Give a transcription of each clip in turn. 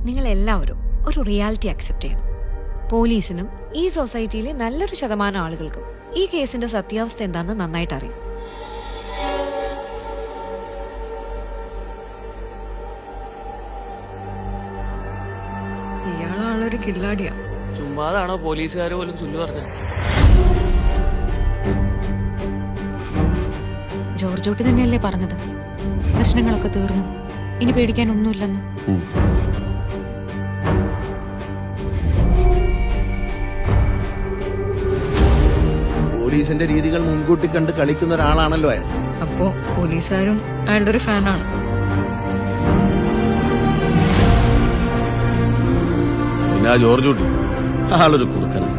നിങ്ങൾ എല്ലാവരും ഒരു റിയാലിറ്റി അക്സെപ്റ്റ് ചെയ്യണം. പോലീസിനും ഈ സൊസൈറ്റിയിലെ നല്ലൊരു ശതമാനം ആളുകൾക്കും ഈ കേസിന്റെ സത്യാവസ്ഥ എന്താണെന്ന് നന്നായിട്ട് അറിയാം. ഇയാളാളൊരു കില്ലാടിയാ. ചുമ്മാതാണോ പോലീസുകാർ പോലും ചൊല്ലു പറഞ്ഞത്? ജോർജ് കുട്ടി തന്നെയല്ലേ പറഞ്ഞത്, പ്രശ്നങ്ങളൊക്കെ തീർന്നു, ഇനി പേടിക്കാനൊന്നുമില്ലെന്ന്. പോലീസിന്റെ രീതികൾ മുൻകൂട്ടി കണ്ട് കളിക്കുന്ന ഒരാളാണല്ലോ അയാൾ. അപ്പോ പോലീസുകാരും അയാളുടെ ഒരു ഫാനാണ്. പിന്നെ ആ ജോർജ് കുട്ടി ആളൊരു കുറുക്കനാണ്.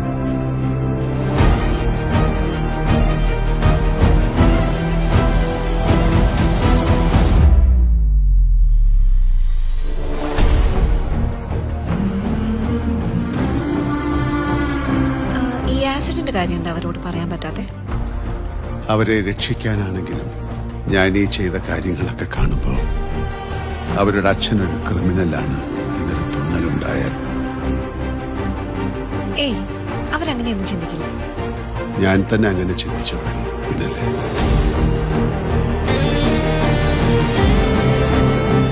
ഈ ആക്സിഡന്റ് കാര്യം എന്താ അവരോട് പറയാൻ പറ്റാത്തെ? അവരെ രക്ഷിക്കാനാണെങ്കിലും ഞാൻ ഈ ചെയ്ത കാര്യങ്ങളൊക്കെ കാണുമ്പോൾ അവരുടെ അച്ഛനൊരു ക്രിമിനലാണ് എന്നൊരു തോന്നലുണ്ടായാൽ ഏയ്, അവരങ്ങനെയൊന്നും ചിന്തിക്കില്ല. ഞാൻ തന്നെ അങ്ങനെ ചിന്തിച്ചു തുടങ്ങി. പിന്നല്ലേ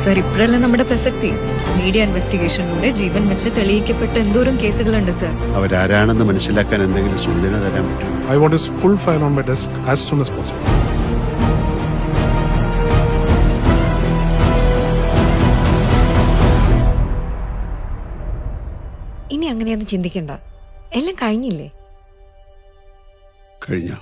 സർ, ഇപ്പോഴല്ല നമ്മുടെ പ്രസക്തി. മീഡിയ ഇൻവെസ്റ്റിഗേഷനിലൂടെ ജീവൻ വെച്ച് തെളിയിക്കപ്പെട്ട എന്തോരം കേസുകളുണ്ട് സർ. അവരാരാണെന്ന് മനസ്സിലാക്കാൻ എന്തെങ്കിലും സൂചന തരാൻ പറ്റുമോ? I want his full file on my desk as soon as possible. ഇനി അങ്ങനെയൊന്നും ചിന്തിക്കണ്ട, എല്ലാം കഴിഞ്ഞില്ലേ? കഴിഞ്ഞോ?